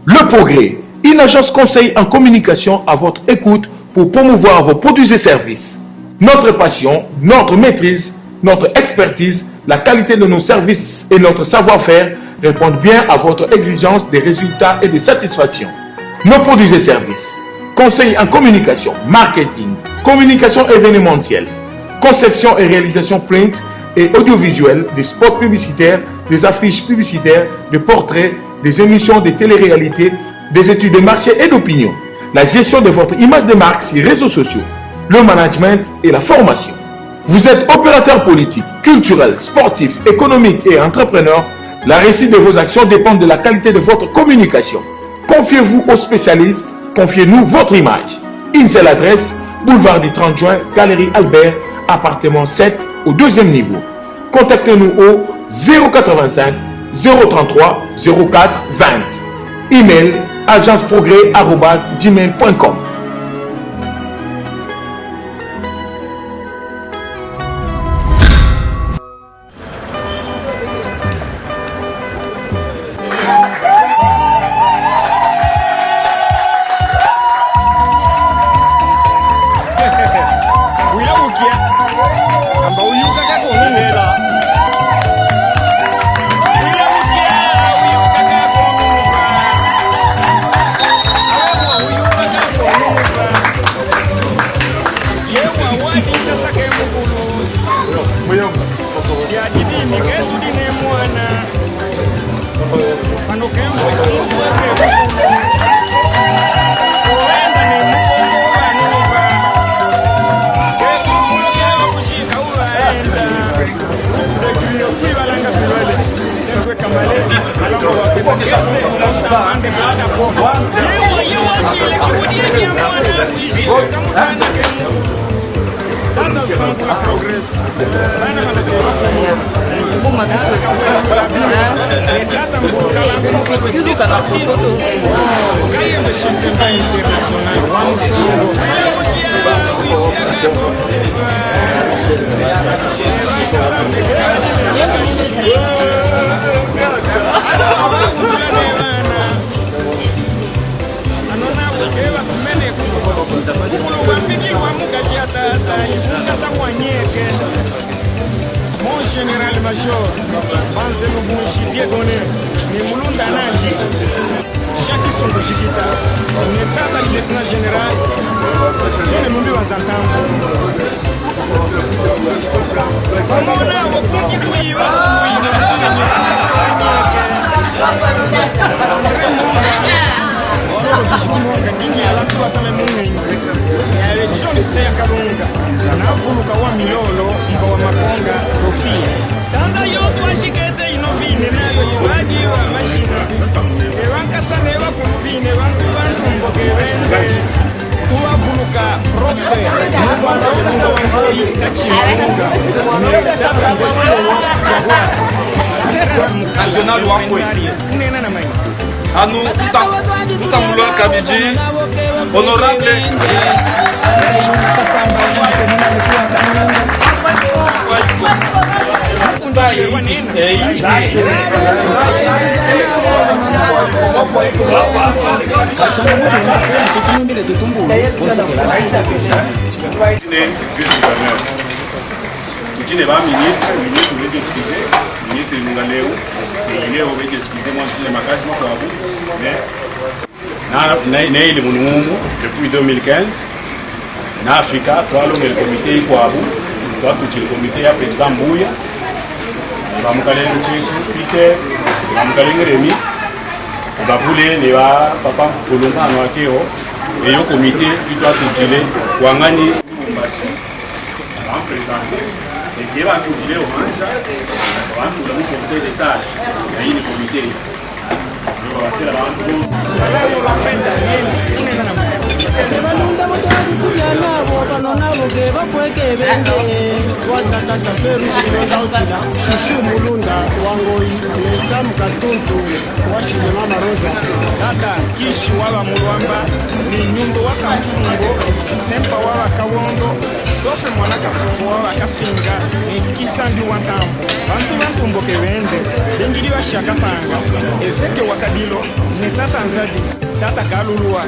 Le Progrès, une agence conseil en communication à votre écoute pour promouvoir vos produits et services. Notre passion, notre maîtrise, notre expertise, la qualité de nos services et notre savoir-faire répondent bien à votre exigence des résultats et des satisfactions. Nos produits et services. Conseil en communication, marketing, communication événementielle, conception et réalisation print et audiovisuel, des spots publicitaires, des affiches publicitaires, des portraits, des émissions de télé-réalité, des études de marché et d'opinion, la gestion de votre image de marque sur les réseaux sociaux, le management et la formation. Vous êtes opérateur politique, culturel, sportif, économique et entrepreneur. La réussite de vos actions dépend de la qualité de votre communication. Confiez-vous aux spécialistes, confiez-nous votre image. Une seule adresse, boulevard du 30 juin, Galerie Albert, appartement 7 au 2e niveau. Contactez-nous au 085 033 04 20. Email agenceprogrès@gmail.com. Mon général major, Banzelo Bunchi, Diegone, Nimulunda Nandi, Jacques Sondoshikita, Netata lieutenant général, Jean Mumbi Wazantambo. Mona, Wokuki Kuiva, Navuka wa Milolo, Iba wa Makonga, Sofia. Tanda yotu ashikete inovine nayo iwadi wa mashina. Ewanka sanewa kumvine, wanku mboke wende. Tuwavuka profe, mwanda wunga wankoi kachimunga. Mwetaka mbofio wa jagwa. National Wakwe. Unena na maini. Anu Tutamulon Kamiji, honorable Tujine ba ministre veut excuser, ministre Lungaleu, et il est veut excuser moi je makaji moi kwa mais na ile munumu depuis 2015 na Afrika twalonga le comité kwa abu twakuti le comité ya président Mbuya bamukalenge Chisu Peter bamukalenge Remi bavule ne ba papa kolonga no akeo et yo comité qui doit tutile wangani mbasi en présenté et qui va tutile au manja wantu le conseil des sages et il comité. balunda botwali tulya nabo bano nabo ge bafweke bende watata ferusi kulonda utila shushu mulunda wangoi lesa mkatuntu washile mama Rosa tata kishi waba mulwamba ni nyumbu waka mfungo sempa waba kawondo tofe mwana kasongo waba kafinga ni kisandi watambo bantu mboke bende dengili washaka panga efeke wakadilo ni tata nzadi tata kaluluwa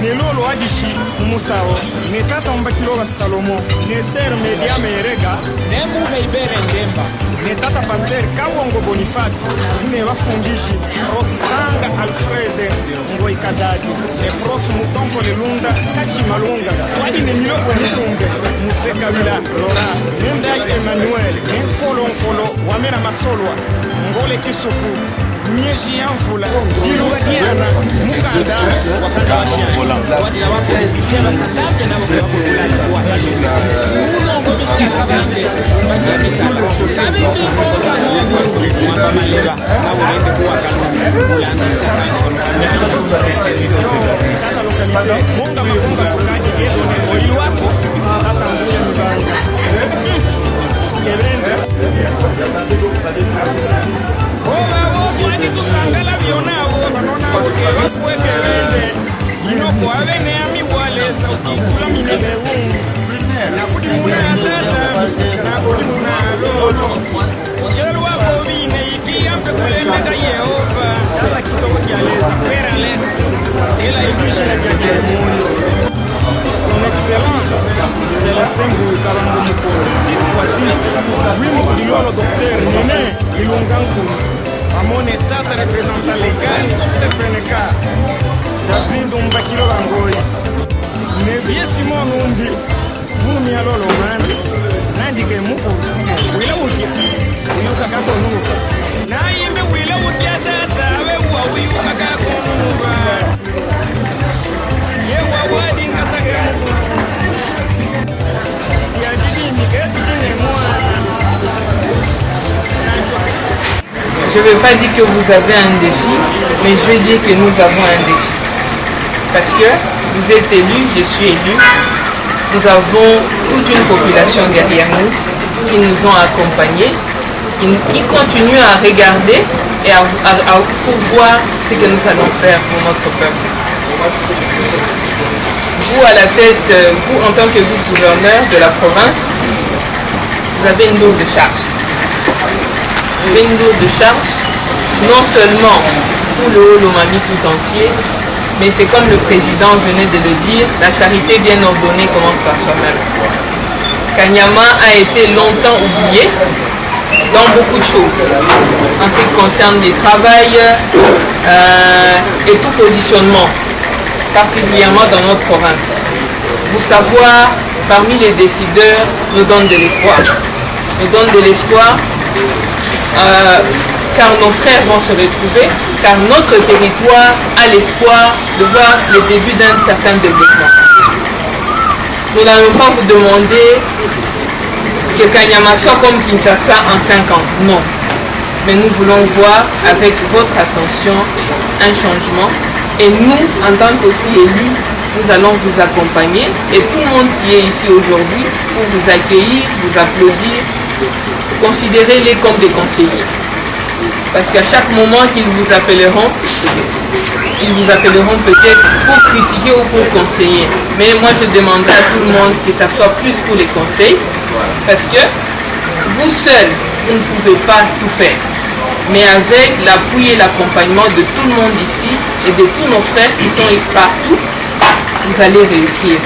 ni lolo adishi musao ni tata mbakilo wa Salomo ni ser media merega nembu meibere ndemba ni tata pasteur Kawongo Boniface ni wafungishi prof Sanga Alfred ngoi kazadi ni prof Mutonko Lelunda Kachi Malunga wadi ni miloko nisunge Museka Wila Lora Nenda Emmanuel Nkolo Wamera Masolwa Ngole Kisuku Mieshi Amfula Diluga Diana Mukanda Wakanda Washiana Wadila wako Sema katate na wako kulani kwa hali Mungo Bishia Kabande Mbanyami Kala Kabimbi Koka Mwamba Maliba Kawo Wende Kuwa Kalumi Kulani Kaka lokalite Munga Makunga Sukaji Edo ne Oili wako Tata Mbuya Mbanga Kevende Mwani tusangala vionao Wanonao Wafweke wende Inoko avene ami waleza Kula minebe Nakudi muna tata Nakudi muna lolo Yelu wako vine Iki ampe kulemeka Yehova Tata kitoko kialeza Père Alex Ela ikishi na kiagere Son Excellence Célestin Ngou Kabango Mukolo 6x6 Wimo Dilolo Docteur Nene Ilungangu Amone tata representant légal CPNK David Mbakilo Bangoi Nevie Simon Numbi Mumi Alolo man Nandike Muku Wila Wukia Wila Kako Nuka Na yembe Wila Wukia tata Awe Wawi Kako Nuka Yewa Wadi Nkasaka Yajidi Miketu Dine Mwana Je ne veux pas dire que vous avez un défi, mais je vais dire que nous avons un défi. Parce que vous êtes élus, je suis élu. Nous avons toute une population derrière nous qui nous ont accompagnés, qui continuent à regarder et pour voir ce que nous allons faire pour notre peuple. Vous à la tête, vous en tant que vice-gouverneur de la province, vous avez une lourde charge. Vous avez une lourde charge, non seulement pour le Haut-Lomami tout entier, mais c'est comme le président venait de le dire, la charité bien ordonnée commence par soi-même. Kanyama a été longtemps oublié dans beaucoup de choses, en ce qui concerne les travails et tout positionnement, particulièrement dans notre province. Vous savoir, parmi les décideurs, nous donne de l'espoir. Nous donne de l'espoir car nos frères vont se retrouver, car notre territoire a l'espoir de voir le début d'un certain développement. Nous n'allons pas vous demander que Kanyama soit comme Kinshasa en 5 ans, non. Mais nous voulons voir avec votre ascension un changement. Et nous, en tant qu'aussi élus, nous allons vous accompagner. Et tout le monde qui est ici aujourd'hui pour vous accueillir, vous applaudir, considérez-les comme des conseillers. Parce qu'à chaque moment qu'ils vous appelleront, ils vous appelleront peut-être pour critiquer ou pour conseiller. Mais moi je demanderai à tout le monde que ça soit plus pour les conseils. Parce que vous seuls, vous ne pouvez pas tout faire. Mais avec l'appui et l'accompagnement de tout le monde ici et de tous nos frères qui sont partout, vous allez réussir.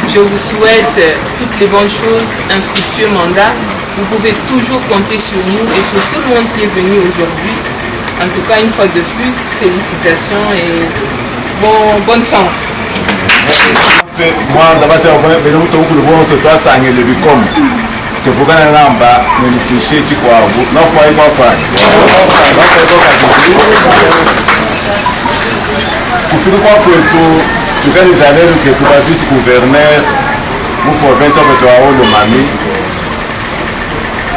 Je vous souhaite toutes les bonnes choses, un fructueux mandat. Vous pouvez toujours compter sur nous et sur tout le monde qui est venu aujourd'hui. En tout cas, une fois de plus, félicitations et bonne chance. Moi, d'abord, c'est pourquoi on a un fichier qui quoi non faut y faire kufika kwa kwetu tukalizalelo ke tuba vice gouverneur mu province kwetu wa Haut-Lomami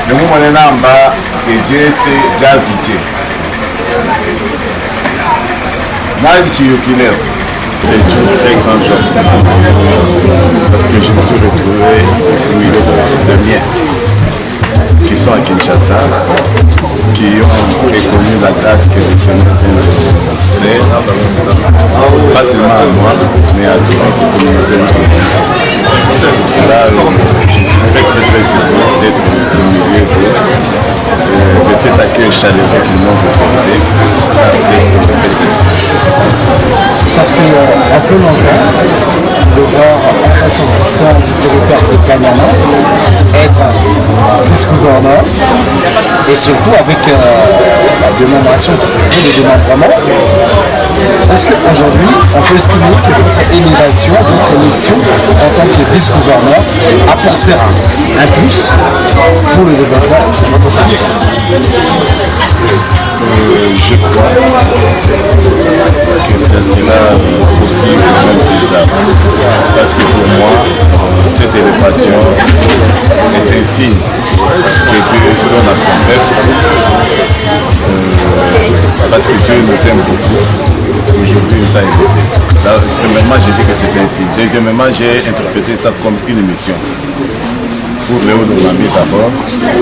ne mu mone namba ejese javije naji chiyukile C'est une très grande joie parce que je me suis retrouvé au milieu de miens qui sont à Kinshasa, qui ont reconnu la grâce que le Seigneur vient de faire, pas seulement à moi, mais à toute notre communauté. Pour cela, je suis très heureux d'être au milieu de cet accueil chaleureux qu'ils m'ont réservé à cette réception. Ça fait un peu longtemps de voir un ressortissant du territoire de Kanyama être vice-gouverneur et surtout avec la dénomination qui s'est fait, le démembrement. Est-ce qu'aujourd'hui, on peut estimer que votre élévation, votre élection en tant que vice-gouverneur apportera un plus pour le développement de votre pays? Je crois que ça sera possible et même faisable. Parce que pour moi, cette élévation est un signe que Dieu donne à son peuple. Parce que Dieu nous aime beaucoup. Aujourd'hui, nous a élevés. Premièrement, j'ai dit que c'était un signe. Deuxièmement, j'ai interprété ça comme une mission. Pour le Haut-Lomami d'abord,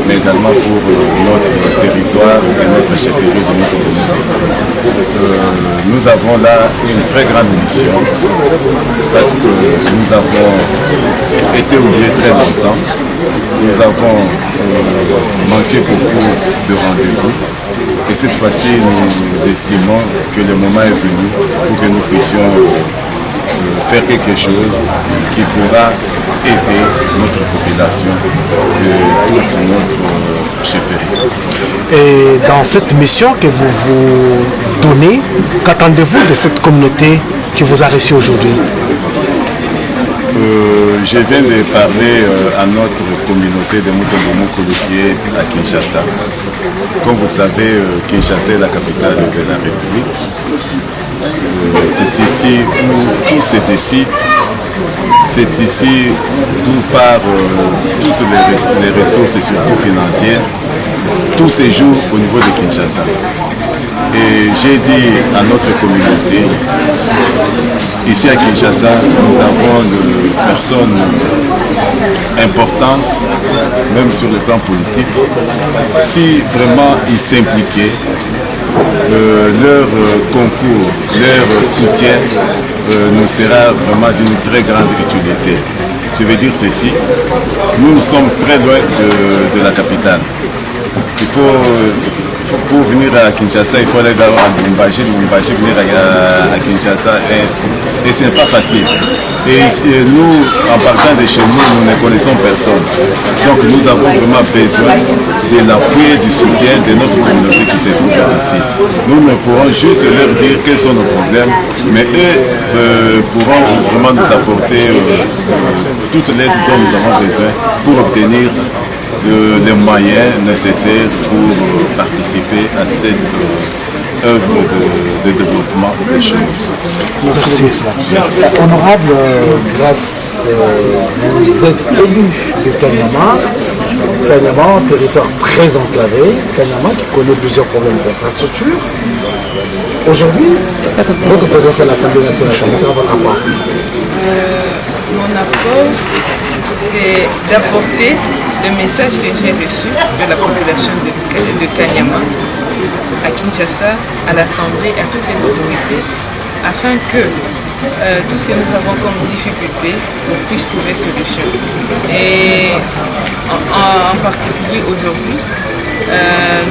mais également pour notre territoire et notre chefferie de notre communauté. Nous avons là une très grande mission parce que nous avons été oubliés très longtemps. Nous avons manqué beaucoup de rendez-vous. Et cette fois-ci, nous estimons que le moment est venu pour que nous puissions faire quelque chose qui pourra aider notre population et toute notre chefferie. Et dans cette mission que vous vous donnez, qu'attendez-vous de cette communauté qui vous a reçu aujourd'hui? Je viens de parler à notre communauté de Mutombo qui est à Kinshasa. Comme vous savez, Kinshasa est la capitale de la République. C'est ici où tout se décide. C'est ici d'où partent toutes les ressources, et surtout financières. Tout se joue au niveau de Kinshasa. Et j'ai dit à notre communauté, ici à Kinshasa, nous avons des personnes importantes, même sur le plan politique. Si vraiment ils s'impliquaient, leur concours, leur soutien nous sera vraiment d'une très grande utilité. Je veux dire ceci, nous sommes très loin de la capitale. Il faut, pour venir à Kinshasa, il faut aller à Lubumbashi, venir à Kinshasa, et ce n'est pas facile. Et nous, en partant de chez nous, nous ne connaissons personne. Donc nous avons vraiment besoin de l'appui et du soutien de notre communauté qui se trouve ici. Nous ne pourrons juste leur dire quels sont nos problèmes, mais eux pourront vraiment nous apporter toute l'aide dont nous avons besoin pour obtenir les moyens nécessaires pour participer à cette œuvre de développement des choses. Merci. Honorable, grâce, vous êtes élu de Kanyama. Kanyama, un territoire très enclavé. Kanyama qui connaît plusieurs problèmes d'infrastructure. Aujourd'hui, votre présence à l'Assemblée nationale, quel sera votre apport? Mon apport, c'est d'apporter le message que j'ai reçu de la population de Kanyama à Kinshasa, à l'Assemblée et à toutes les autorités, afin que tout ce que nous avons comme difficulté, on puisse trouver solution. Et en particulier aujourd'hui,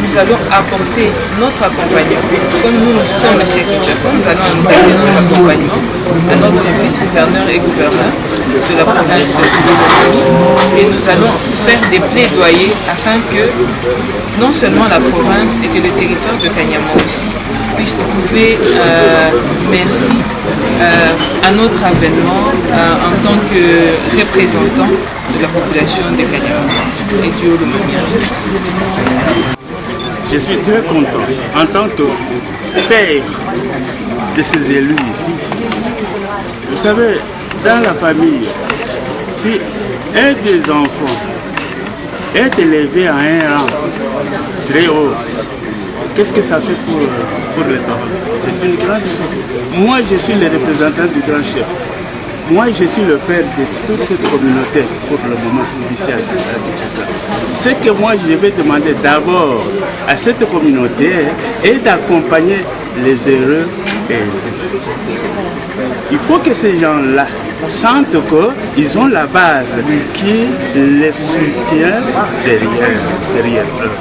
nous allons apporter notre accompagnement. Comme nous sommes chez Kinshasa, nous allons apporter notre accompagnement à notre vice-gouverneur et gouverneur de la province de Lomami, et nous allons faire des plaidoyers afin que non seulement la province et que le territoire de Kanyama aussi puissent trouver merci à notre avènement en tant que représentant de la population de Kanyama et du Haut-Lomami. Je suis très content en tant que père de ces élus ici. Vous savez, dans la famille, si un des enfants est élevé à un rang très haut, qu'est-ce que ça fait pour les parents? C'est une grande Moi, je suis le représentant du grand chef. Moi, je suis le père de toute cette communauté pour le moment judiciaire. Ce que moi, je vais demander d'abord à cette communauté est d'accompagner les heureux et il faut que ces gens-là sentent qu'ils ont la base qui les soutient derrière eux.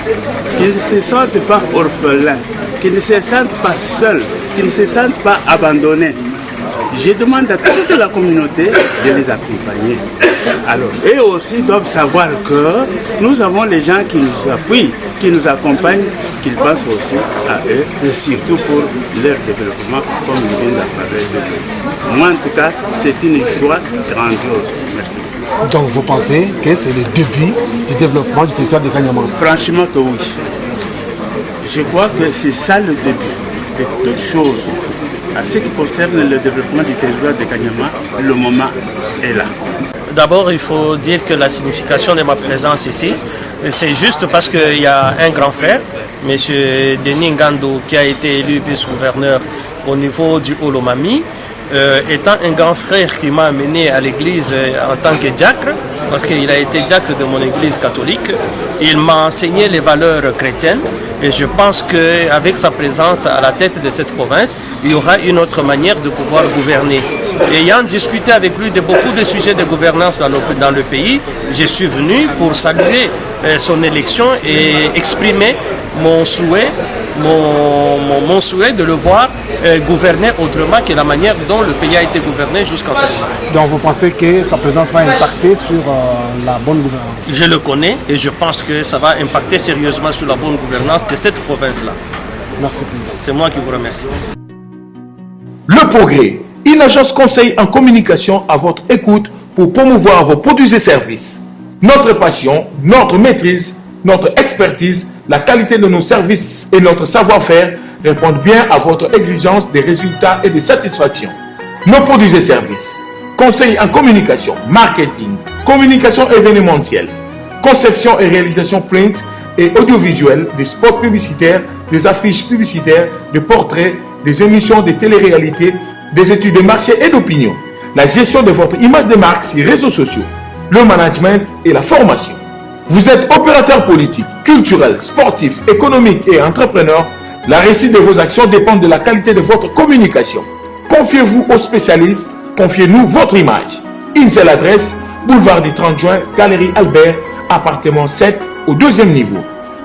Qu'ils ne se sentent pas orphelins, qu'ils ne se sentent pas seuls, qu'ils ne se sentent pas abandonnés. Je demande à toute la communauté de les accompagner. Alors, eux aussi doivent savoir que nous avons les gens qui nous appuient, qui nous accompagnent, qu'ils pensent aussi à eux, et surtout pour leur développement, comme ils viennent de. Moi, en tout cas, c'est une joie grandiose. Merci. Donc, vous pensez que c'est le début du développement du territoire de Kanyama? Franchement que oui. Je crois que c'est ça le début de toutes choses. À ce qui concerne le développement du territoire de Kanyama, le moment est là. D'abord, il faut dire que la signification de ma présence ici, c'est juste parce qu'il y a un grand frère, M. Denis Ngando, qui a été élu vice-gouverneur au niveau du Olomami, étant un grand frère qui m'a amené à l'église en tant que diacre, parce qu'il a été diacre de mon église catholique. Il m'a enseigné les valeurs chrétiennes et je pense qu'avec sa présence à la tête de cette province, il y aura une autre manière de pouvoir gouverner. Ayant discuté avec lui de beaucoup de sujets de gouvernance dans le pays, je suis venu pour saluer son élection et exprimer mon souhait de le voir gouverner autrement que la manière dont le pays a été gouverné jusqu'en ce moment. Donc vous pensez que sa présence va impacter sur la bonne gouvernance? Je le connais et je pense que ça va impacter sérieusement sur la bonne gouvernance de cette province-là. Merci. C'est moi qui vous remercie. Le Progrès, une agence conseil en communication à votre écoute pour promouvoir vos produits et services. Notre passion, notre maîtrise, notre expertise, la qualité de nos services et notre savoir-faire répondent bien à votre exigence des résultats et des satisfactions. Nos produits et services. Conseil en communication, marketing, communication événementielle, conception et réalisation print et audiovisuel, des spots publicitaires, des affiches publicitaires, des portraits, des émissions de télé-réalité, des études de marché et d'opinion, la gestion de votre image de marque sur les réseaux sociaux, le management et la formation. Vous êtes opérateur politique, culturel, sportif, économique et entrepreneur. La réussite de vos actions dépend de la qualité de votre communication. Confiez-vous aux spécialistes, confiez-nous votre image. Une seule adresse, boulevard du 30 juin, Galerie Albert, appartement 7 au 2e niveau.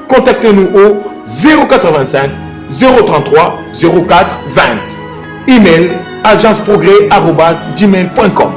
Contactez-nous au 085 033 04 20. Email agenceprogrès@gmail.com.